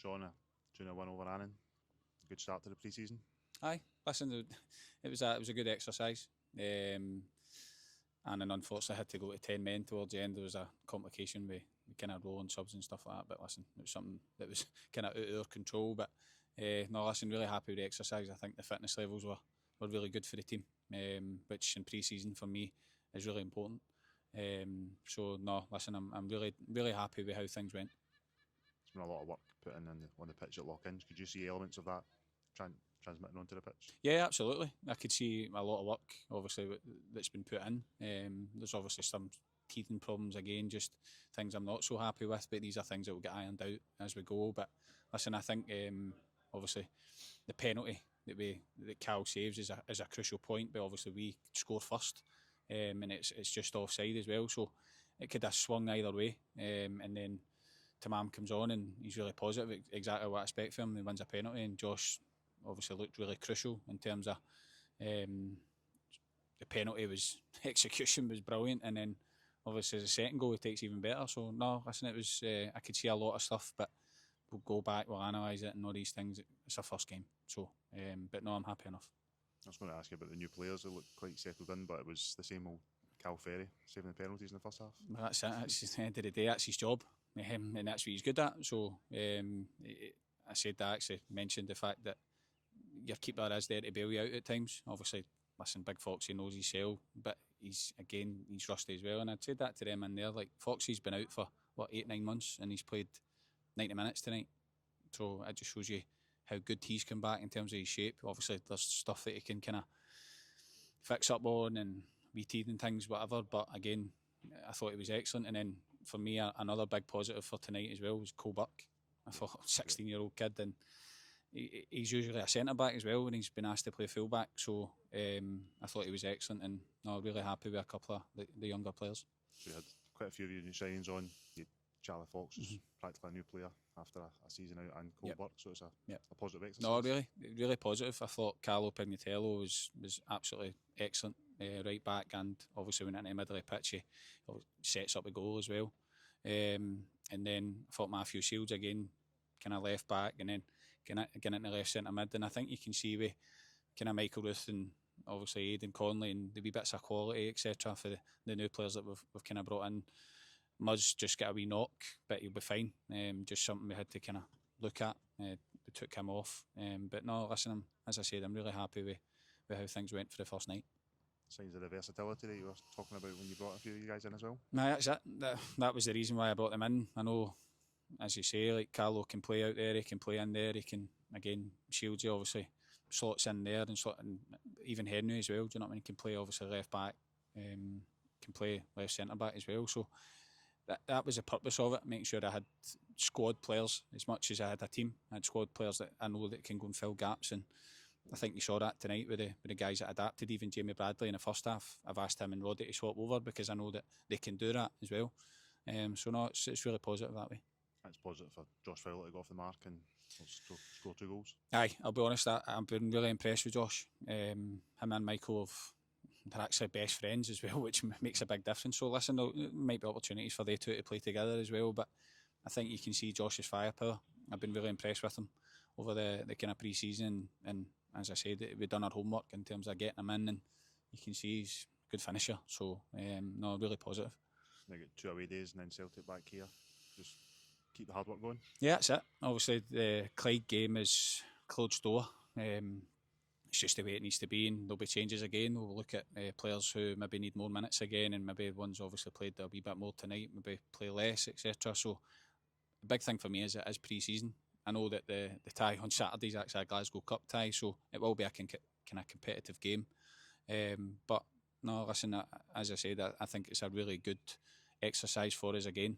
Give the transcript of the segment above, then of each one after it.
Sean, a 2-0 win over Annan. Good start to the pre-season. Aye, listen, it was a good exercise. Annan unfortunately had to go to 10 men towards the end. There was a complication with kind of rolling subs and stuff like that. But listen, it was something that was kind of out of our control. But no, listen, really happy with the exercise. I think the fitness levels were really good for the team, which in pre-season for me is really important. So no, listen, I'm really happy with how things went. It's been a lot of work put in on the pitch at Lock-ins. Could you see elements of that transmitting onto the pitch? Yeah, absolutely. I could see a lot of work, obviously, that's been put in. There's obviously some teething problems again, just things I'm not so happy with, but these are things that will get ironed out as we go. But listen, I think obviously the penalty that Cal saves is a crucial point, but obviously we score first, and it's just offside as well, so it could have swung either way. And then Tamam comes on and he's really positive, exactly what I expect from him. He wins a penalty, and Josh obviously looked really crucial in terms of the penalty execution was brilliant, and then obviously the second goal he takes even better. So no, listen, it was I could see a lot of stuff, but we'll go back, we'll analyse it and all these things. It's our first game, so but no, I'm happy enough. I was going to ask you about the new players who looked quite settled in, but it was the same old Cal Ferry saving the penalties in the first half. Well, that's it. That's the end of the day. That's his job, and that's what he's good at. So I said that, actually mentioned the fact that your keeper is there to bail you out at times. Obviously, listen, Big Foxy knows his cell, but he's rusty as well. And I'd said that to them in there. Like, Foxy's been out for 8-9 months, and he's played 90 minutes tonight. So it just shows you how good he's come back in terms of his shape. Obviously, there's stuff that he can kind of fix up on and wee teething things, whatever. But again, I thought he was excellent. And then for me, another big positive for tonight as well was Cole Burke. I thought, 16-year-old kid, and he's usually a centre back as well when he's been asked to play full back. So I thought he was excellent, and no, really happy with a couple of the younger players. So you had quite a few of your new signings on. Charlie Fox is practically a new player after a season out, and Cole Burke, so it's a positive exercise. No, really positive. I thought Carlo Pignatello was absolutely excellent, right back, and obviously when into the middle of the pitch he sets up a goal as well. And then I thought Matthew Shields again, kind of left back, and then getting into left centre mid. And I think you can see with kind of Michael Ruth and obviously Aidan Conley and the wee bits of quality, etc., for the new players that we've kind of brought in. Muzz just got a wee knock, but he'll be fine. Just something we had to kind of look at. We took him off. But no, listen, as I said, I'm really happy with how things went for the first night. Signs of the versatility that you were talking about when you brought a few of you guys in as well? No, that's it. That was the reason why I brought them in. I know, as you say, like Carlo can play out there, he can play in there, he can, again, Shields obviously slots in there, and even Henry as well, do you know what I mean? He can play obviously left back, can play left centre back as well. So that was the purpose of it, making sure I had squad players as much as I had a team. I had squad players that I know that can go and fill gaps, and I think you saw that tonight with the guys that adapted. Even Jamie Bradley in the first half, I've asked him and Roddy to swap over because I know that they can do that as well. So no, it's really positive that way. It's positive for Josh Fowler to go off the mark and score 2 goals. Aye, I'll be honest, I've been really impressed with Josh. Him and Michael they're actually best friends as well, which makes a big difference. So listen, there might be opportunities for they two to play together as well, but I think you can see Josh's firepower. I've been really impressed with him over the kind of pre-season, and as I said, we've done our homework in terms of getting him in, and you can see he's a good finisher. So no, really positive. Now got 2 away days and then Celtic back here. Just keep the hard work going. Yeah, that's it. Obviously the Clyde game is closed door. It's just the way it needs to be, and there'll be changes again. We'll look at players who maybe need more minutes again, and maybe ones obviously played a wee bit more tonight, maybe play less, etc. So the big thing for me is it is pre-season. I know that the tie on Saturday is actually a Glasgow Cup tie, so it will be a kind of competitive game. But no, listen, as I said, I think it's a really good exercise for us again.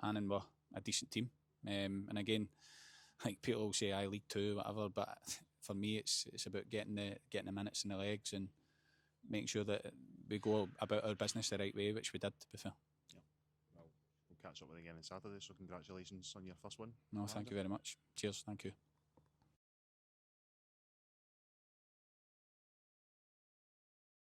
Annan were a decent team, and again, like people will say, League 2, whatever, but for me, it's about getting the minutes in the legs and making sure that we go about our business the right way, which we did, to be fair. Yeah. Well, we'll catch up with you again on Saturday, so congratulations on your first win. No, thank you very much. Cheers, thank you.